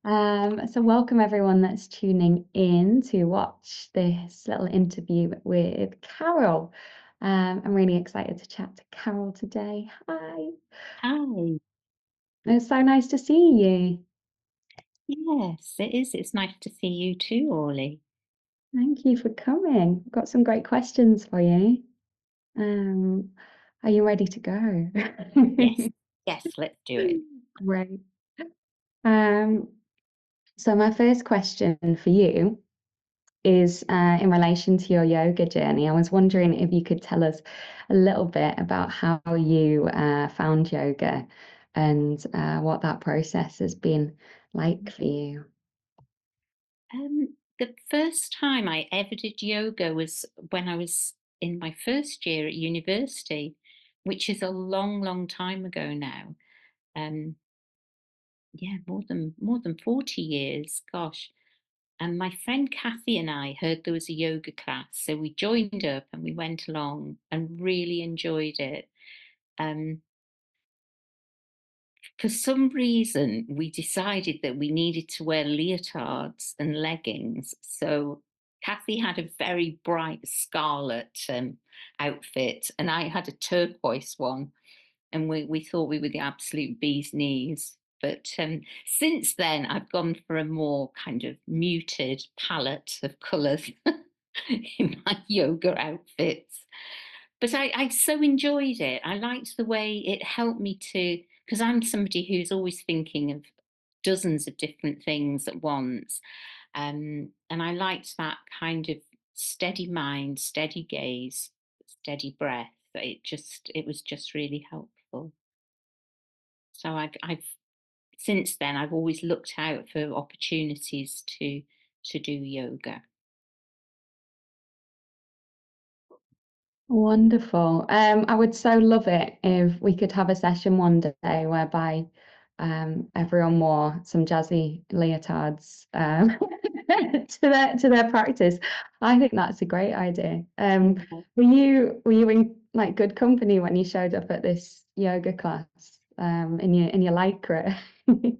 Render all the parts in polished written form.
So welcome everyone that's tuning in to watch this little interview with Carol. I'm really excited to chat to Carol today. Hi. Hi. It's so nice to see you. Yes, it is. It's nice to see you too, Orly. Thank you for coming. I've got some great questions for you. Um, are you ready to go? Yes, yes, let's do it. Great. Um, so my first question for you is in relation to your yoga journey. I was wondering if you could tell us a little bit about how you found yoga and what that process has been like for you. The first time I ever did yoga was when I was in my first year at university, which is a long, long time ago now. Um, yeah, more than 40 years. Gosh. And my friend Cathy and I heard there was a yoga class, so we joined up and we went along and really enjoyed it. Um, for some reason, we decided that we needed to wear leotards and leggings. So Cathy had a very bright scarlet outfit, and I had a turquoise one. And we thought we were the absolute bee's knees. But since then, I've gone for a more kind of muted palette of colours in my yoga outfits. But I so enjoyed it. I liked the way it helped me to, because I'm somebody who's always thinking of dozens of different things at once. And I liked that kind of steady mind, steady gaze, steady breath. It was just really helpful. So I've since then I've always looked out for opportunities to do yoga. Wonderful. I would so love it if we could have a session one day whereby everyone wore some jazzy leotards to their practice. I think that's a great idea. Yeah. Were you in like good company when you showed up at this yoga class in your lycra?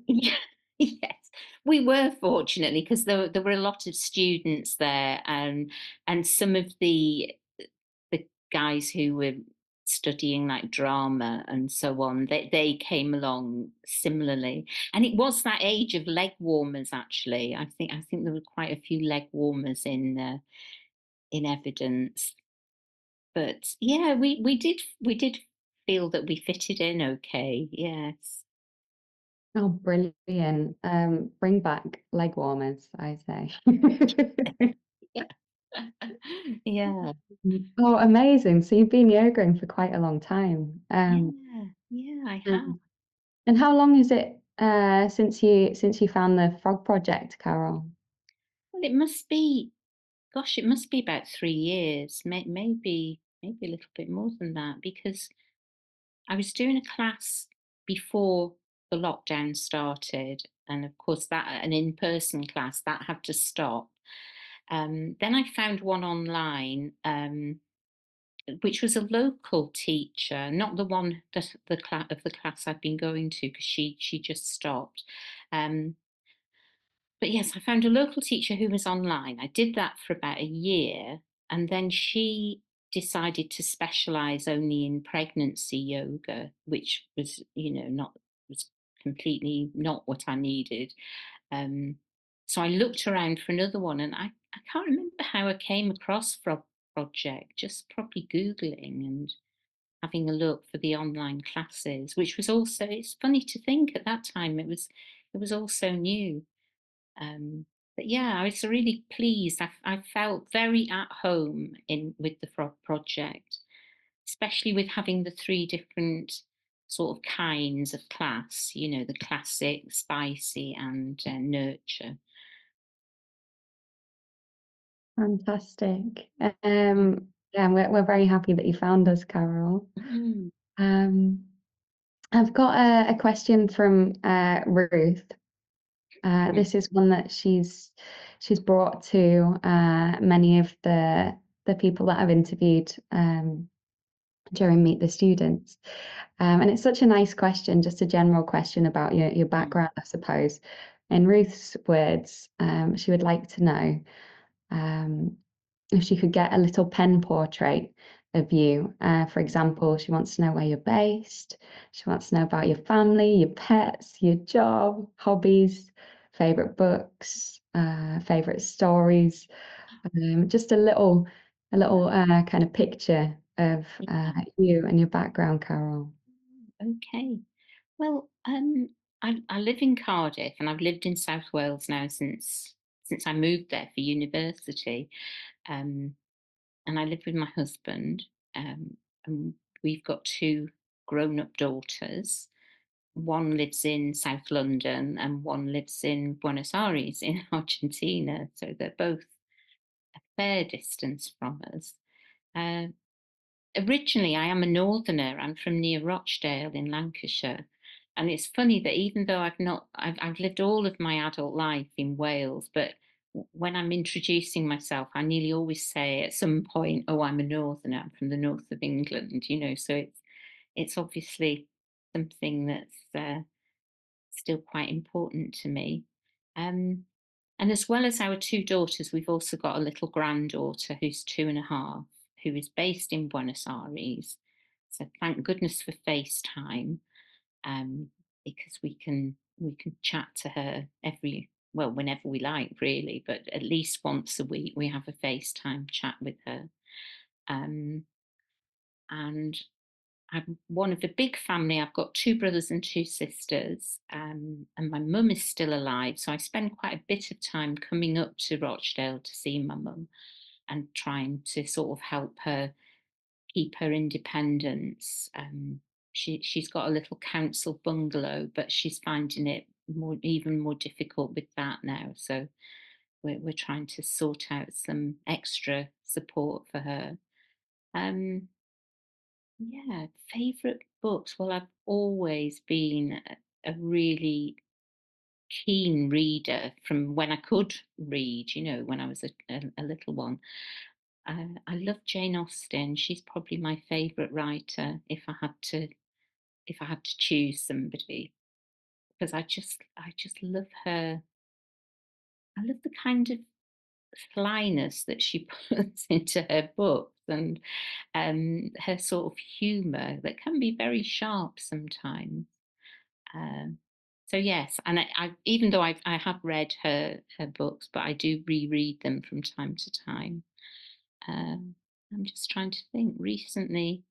Yeah, yes, we were fortunately because there were a lot of students there, and some of the guys who were studying like drama and so on, they came along similarly, and it was that age of leg warmers. Actually, I think there were quite a few leg warmers in evidence. But yeah, we did feel that we fitted in okay. Yes. Oh, brilliant. Bring back leg warmers, I say. Yeah. Yeah. Oh, amazing. So you've been yogaing for quite a long time. Yeah. Yeah, I have. Um, and how long is it since you found the frog project, Carol? Well, it must be, gosh, it must be about 3 years, maybe a little bit more than that, because I was doing a class before the lockdown started, and of course that an in-person class that had to stop. Then I found one online, which was a local teacher, not the one that of the class I'd been going to, because she just stopped. Um, but yes, I found a local teacher who was online. I did that for about a year, and then she decided to specialize only in pregnancy yoga, which was, not was completely not what I needed. Um, so I looked around for another one, and I can't remember how I came across Frog Project, just probably Googling and having a look for the online classes, which was also, it's funny to think at that time it was all so new. Um, but yeah, I was really pleased. I felt very at home in with the Frog Project, especially with having the three different sort of kinds of class. The classic, spicy, and nurture. Fantastic. Yeah, we're very happy that you found us, Carol. Mm. Um, I've got a question from Ruth. This is one that she's brought to many of the people that I've interviewed during Meet the Students. And it's such a nice question, just a general question about your Mm. background, I suppose. in Ruth's words, she would like to know um, if she could get a little pen portrait of you. For example, she wants to know where you're based. She wants to know about your family, your pets, your job, hobbies, favorite books, favorite stories. Just a little kind of picture of Yeah. you and your background, Carol. Okay. Well, I live in Cardiff, and I've lived in South Wales now since I moved there for university. Um, and I live with my husband, and we've got two grown-up daughters. One lives in South London, and one lives in Buenos Aires in Argentina. So they're both a fair distance from us. Uh, Originally, I am a northerner. I'm from near Rochdale in Lancashire. And it's funny that even though I've lived all of my adult life in Wales, but when I'm introducing myself, I nearly always say at some point, "Oh, I'm a northerner. I'm from the north of England." So it's obviously something that's still quite important to me. Um, and as well as our two daughters, we've also got a little granddaughter who's 2.5, who is based in Buenos Aires. So thank goodness for FaceTime, um, because we can chat to her whenever we like, really, but at least once a week we have a FaceTime chat with her. Um, and I'm one of a big family. I've got two brothers and two sisters, and my mum is still alive. So I spend quite a bit of time coming up to Rochdale to see my mum and trying to sort of help her keep her independence. She's got a little council bungalow, but she's finding it even more difficult with that now. So we're trying to sort out some extra support for her. Um, Yeah, favorite books. Well, I've always been a really keen reader from when I could read, when I was a little one. I love Jane Austen. She's probably my favorite writer if I had to choose somebody, because I just love her. I love the kind of slyness that she puts into her books, and her sort of humour that can be very sharp sometimes. Um, so yes, and even though I have read her books, but I do reread them from time to time. Um, I'm just trying to think. Recently,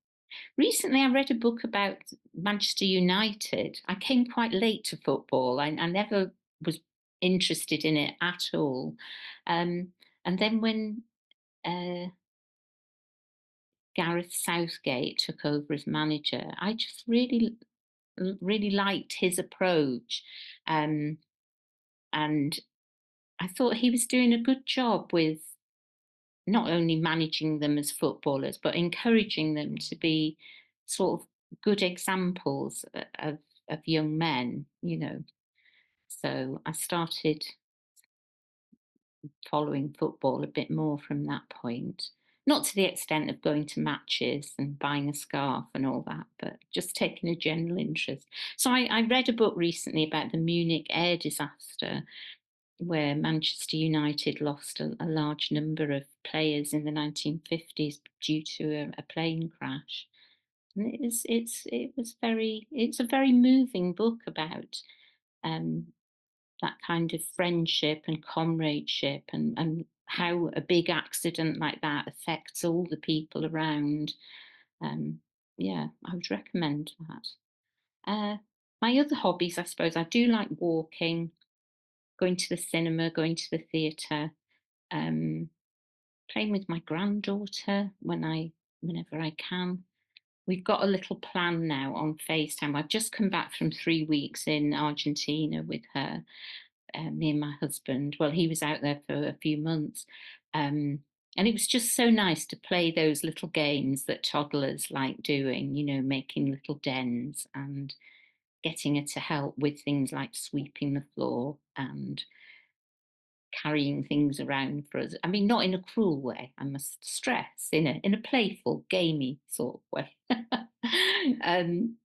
I read a book about Manchester United. I came quite late to football. I never was interested in it at all. Um, and then when uh, Gareth Southgate took over as manager, I just really liked his approach. Um, and I thought he was doing a good job with not only managing them as footballers, but encouraging them to be sort of good examples of young men. So I started following football a bit more from that point. Not to the extent of going to matches and buying a scarf and all that, but just taking a general interest. So I read a book recently about the Munich air disaster, where Manchester United lost a large number of players in the 1950s due to a plane crash. And it's a very moving book about um, that kind of friendship and comradeship, and how a big accident like that affects all the people around. Um, yeah, I would recommend that. My other hobbies, I suppose, I do like walking, going to the cinema, going to the theatre, um, playing with my granddaughter whenever I can. We've got a little plan now on FaceTime. I've just come back from 3 weeks in Argentina with her, me and my husband. Well, he was out there for a few months. Um, and it was just so nice to play those little games that toddlers like doing, making little dens and getting her to help with things like sweeping the floor and carrying things around for us. I mean, not in a cruel way, I must stress, in a playful, gamey sort of way. um,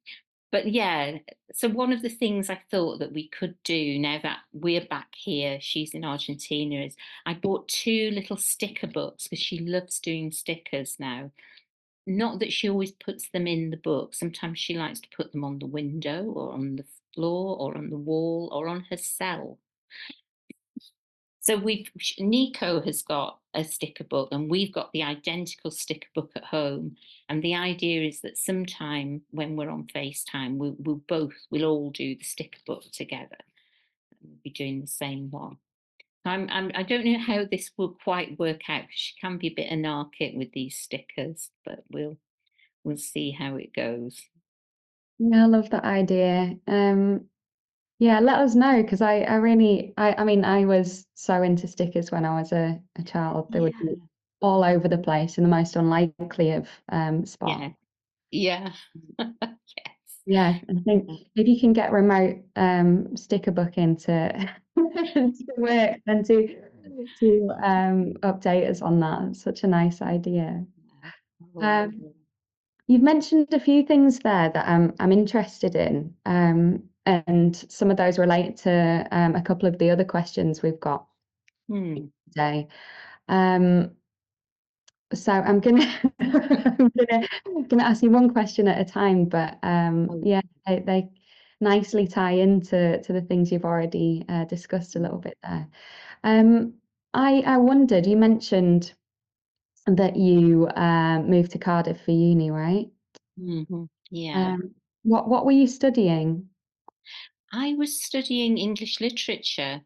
But yeah, so one of the things I thought that we could do now that we're back here, she's in Argentina, is I bought two little sticker books because she loves doing stickers now. Not that she always puts them in the book. Sometimes she likes to put them on the window or on the floor or on the wall or on her cell. So Nico has got a sticker book and we've got the identical sticker book at home. And the idea is that sometime when we're on FaceTime, we'll all do the sticker book together. We'll be doing the same one. I don't know how this will quite work out because she can be a bit anarchic with these stickers, but we'll see how it goes. Yeah, I love that idea. Yeah, let us know because I really I mean I was so into stickers when I was a child. They would be Yeah, all over the place in the most unlikely of spots. yeah, yeah. Yes. Yeah, I think Yeah. if you can get remote sticker booking to to work and to update us on that, it's such a nice idea. Oh, Um, you've mentioned a few things there that I'm interested in, and some of those relate to a couple of the other questions we've got hmm. today. Um, so I'm gonna I'm gonna ask you one question at a time, but Oh, yeah, they nicely tie into the things you've already discussed a little bit there. Um, I wondered, you mentioned that you moved to Cardiff for uni, right? yeah. What were you studying? I was studying English literature.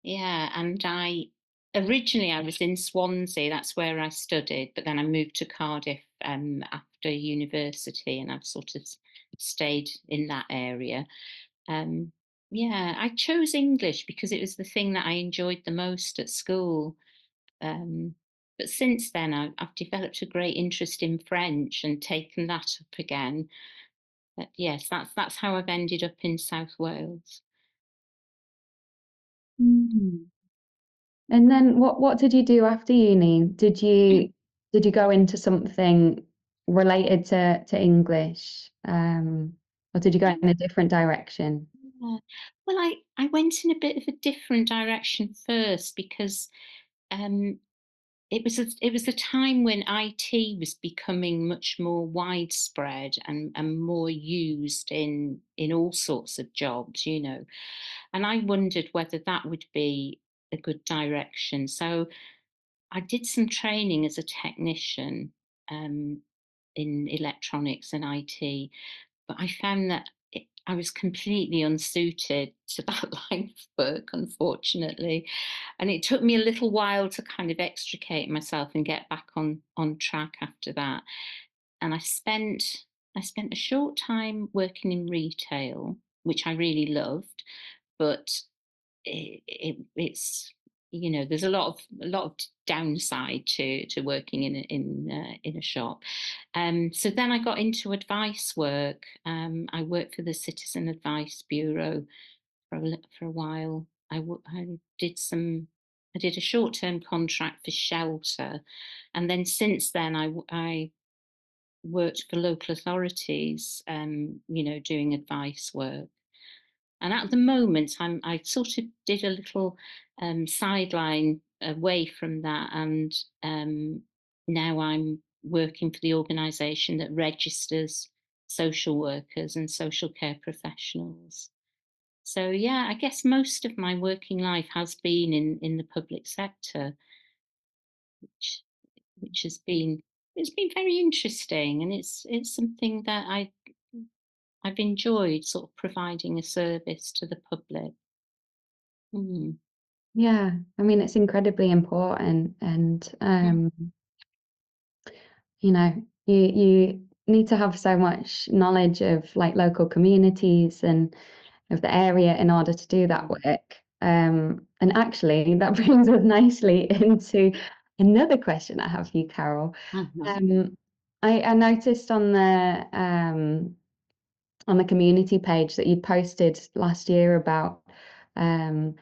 Yeah, and I originally I was in Swansea, that's where I studied, but then I moved to Cardiff after university and I've sort of stayed in that area. Um, yeah, I chose English because it was the thing that I enjoyed the most at school. Um, but since then, I've developed a great interest in French and taken that up again. But yes, that's how I've ended up in South Wales. Mm. And then what did you do after uni? Did you go into something related to English? Or did you go in a different direction? Yeah. Well, I went in a bit of a different direction first because um, it was a time when IT was becoming much more widespread and more used in all sorts of jobs, you know. And I wondered whether that would be a good direction. So I did some training as a technician um, in electronics and IT, but I found that I was completely unsuited to that line of work, unfortunately. And it took me a little while to kind of extricate myself and get back on track after that. And I spent a short time working in retail, which I really loved, but it's you know there's a lot of downside to working in a shop. So then I got into advice work. I worked for the Citizen Advice Bureau for a while. I did some. I did a short-term contract for shelter, and then since then I worked for local authorities. You know, doing advice work. And at the moment, I sort of did a little sideline away from that, and now I'm working for the organisation that registers social workers and social care professionals. So yeah, I guess most of my working life has been in the public sector, which which has been it's been very interesting, and it's something that I've enjoyed, sort of providing a service to the public. Mm. Yeah, I mean it's incredibly important and Mm. you know, you need to have so much knowledge of like local communities and of the area in order to do that work. And actually, that brings us nicely into another question I have for you, Carol. Uh-huh. I noticed on the community page that you'd posted last year about a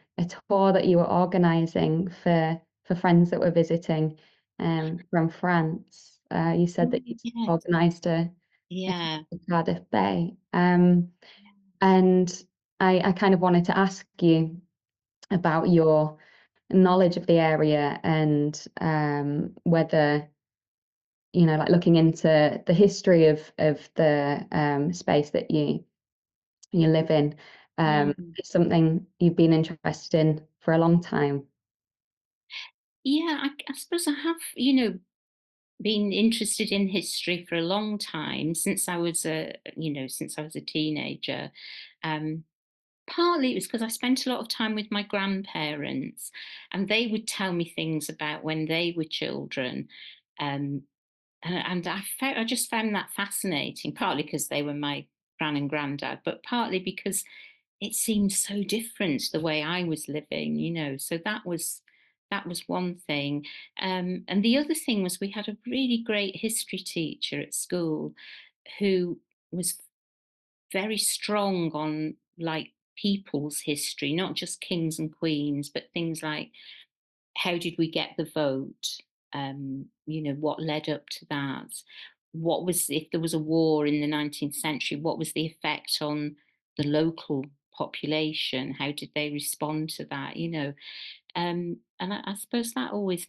tour that you were organising for friends that were visiting from France. You said that Mm, you'd yes. organised Yeah. the Cardiff Bay. And I kind of wanted to ask you about your knowledge of the area and whether, like looking into the history of the space that you live in, Mm. is something you've been interested in for a long time. Yeah, I suppose I have, been interested in history for a long time since I was a teenager. Um, Partly it was because I spent a lot of time with my grandparents, and they would tell me things about when they were children. Um, and I just found that fascinating, partly because they were my gran and granddad, but partly because it seemed so different to the way I was living. So that was one thing. And the other thing was we had a really great history teacher at school who was very strong on like people's history, not just kings and queens, but things like how did we get the vote? What led up to that? What was, if there was a war in the 19th century, what was the effect on the local population? How did they respond to that? And I suppose that always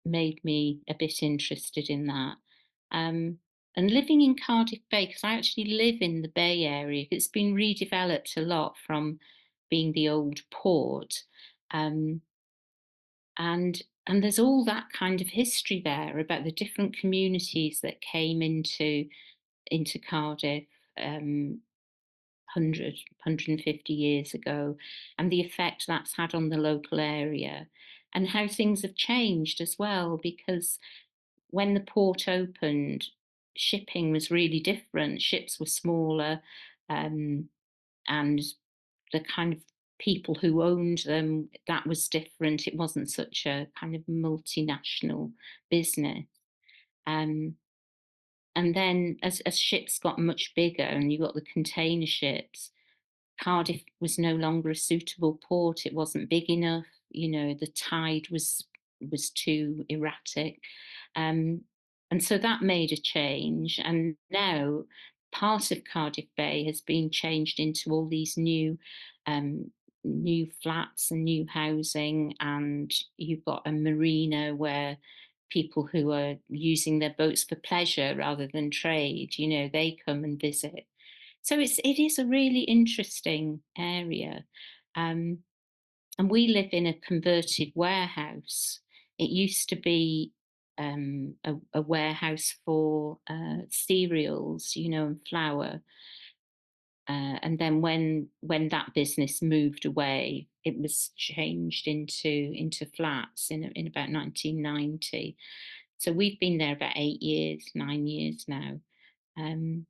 made me a bit interested in that. Um, and living in Cardiff Bay, because I actually live in the Bay Area, it's been redeveloped a lot from being the old port. Um, and there's all that kind of history there about the different communities that came into Cardiff, 100 years ago, and the effect that's had on the local area, and how things have changed as well, because when the port opened, shipping was really different. Ships were smaller, um, and the kind of people who owned them, that was different. It wasn't such a kind of multinational business. Um, and then as ships got much bigger and you got the container ships, Cardiff was no longer a suitable port. It wasn't big enough. The tide was too erratic, um, and so that made a change. And now part of Cardiff Bay has been changed into all these um, new flats and new housing, and you've got a marina where people who are using their boats for pleasure rather than trade, they come and visit. So it is a really interesting area. Um, and we live in a converted warehouse. It used to be a warehouse for cereals, and flour. And then when that business moved away, it was changed into flats in about 1990. So we've been there about 8 years, 9 years now. Um,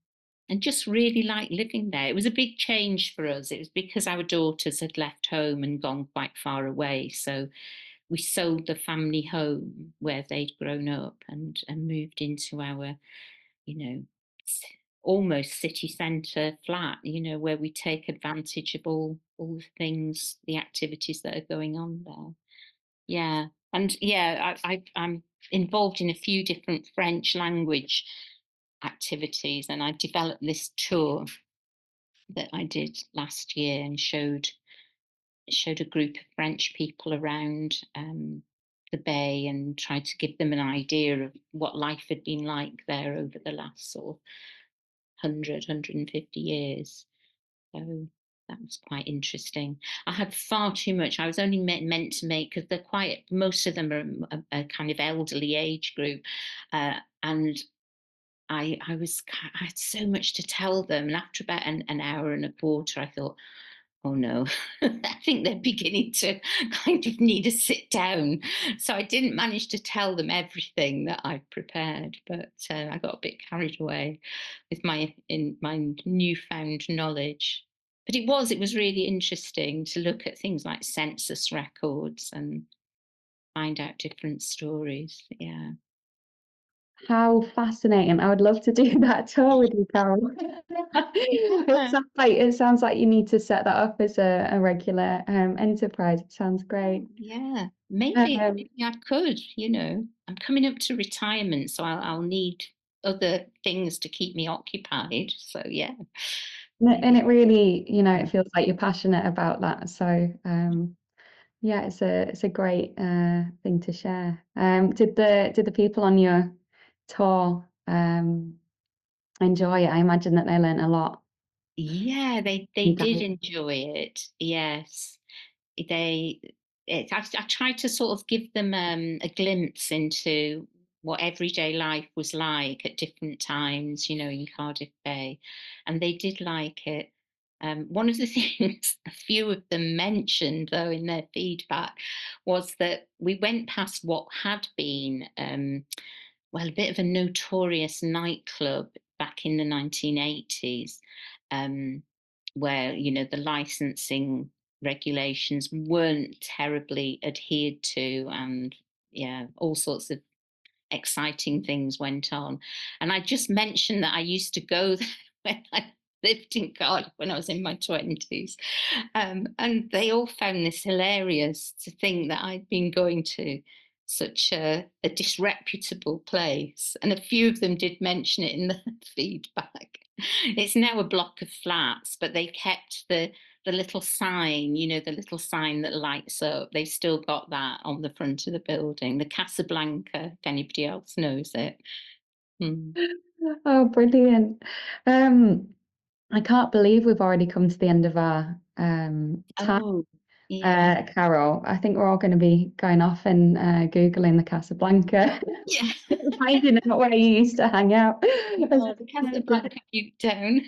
and just really like living there. It was a big change for us. It was because our daughters had left home and gone quite far away. So we sold the family home where they'd grown up and moved into our, you know, almost city centre flat, where we take advantage of all the things, the activities that are going on there. Yeah. And yeah, I'm involved in a few different French language activities, and I developed this tour that I did last year and showed a group of French people around the bay and tried to give them an idea of what life had been like there over the last sort of 150 years. So that was quite interesting. I had far too much. I was only meant to make, because they're quite, most of them are a kind of elderly age group, and I had so much to tell them, and after about an hour and a quarter, I thought, oh no, I think they're beginning to kind of need a sit down. So I didn't manage to tell them everything that I'd prepared, but I got a bit carried away with my newfound knowledge. But it was really interesting to look at things like census records and find out different stories. Yeah. How fascinating. I would love to do that tour with you, Carol. It sounds like you need to set that up as a regular enterprise. It sounds great. Yeah, maybe Um, maybe I could. I'm coming up to retirement, so I'll need other things to keep me occupied. So yeah. And Yeah. it really, you know, it feels like you're passionate about that. So, yeah, it's a great thing to share. Did the people on your tour enjoy it? I imagine that they learnt a lot. Yeah, they You did guys. enjoy it. Yes. They I tried to sort of give them a glimpse into what everyday life was like at different times, you know, in Cardiff Bay, and they did like it. One of the things a few of them mentioned, though, in their feedback was that we went past what had been, well, a bit of a notorious nightclub back in the 1980s, um, where, you know, the licensing regulations weren't terribly adhered to, and yeah, all sorts of exciting things went on. And I just mentioned that I used to go there when I lived in Cardiff when I was in my 20s. And they all found this hilarious, to think that I'd been going to such a disreputable place. And a few of them did mention it in the feedback. It's now a block of flats, but they kept the little sign, you know, the little sign that lights up. They've still got that on the front of the building, the Casablanca, if anybody else knows it. Mm. Oh, brilliant. Um, I can't believe we've already come to the end of our time, Oh, yeah. Carol. I think we're all going to be going off and Googling the Casablanca, Yeah. finding out where you used to hang out. As Oh, the Casablanca Butte Down.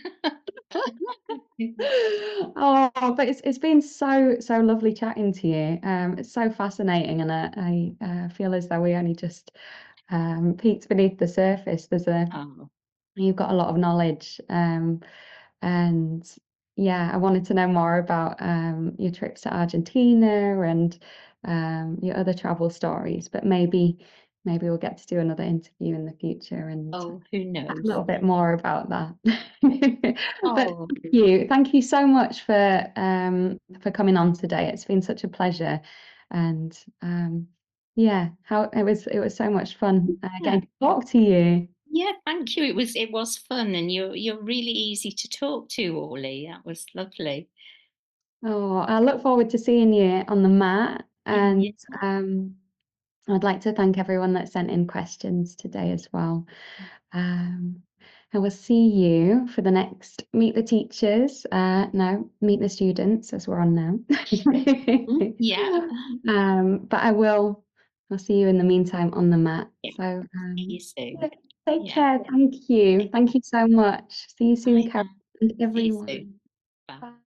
Oh, but it's been so lovely chatting to you. It's so fascinating, and I feel as though we only just peeked beneath the surface. Oh, You've got a lot of knowledge, and yeah, I wanted to know more about your trips to Argentina and your other travel stories. But maybe we'll get to do another interview in the future and oh, who a knows? little bit more about that. But Oh, thank you so much for coming on today. It's been such a pleasure, and yeah, how it was so much fun yeah. getting to talk to you. Yeah, thank you. It was fun, and you're really easy to talk to, Orly. That was lovely. Oh, I look forward to seeing you on the mat, and Yeah. um, I'd like to thank everyone that sent in questions today as well. Um, I will see you for the next Meet the Teachers. No, Meet the Students, as we're on now. Yeah. But I'll see you in the meantime on the mat. Yeah. So, See you yeah, soon. take Yeah. care. Thank you. Thank you so much. See you soon, Bye Carol, now. and See you soon. everyone. Bye. Bye.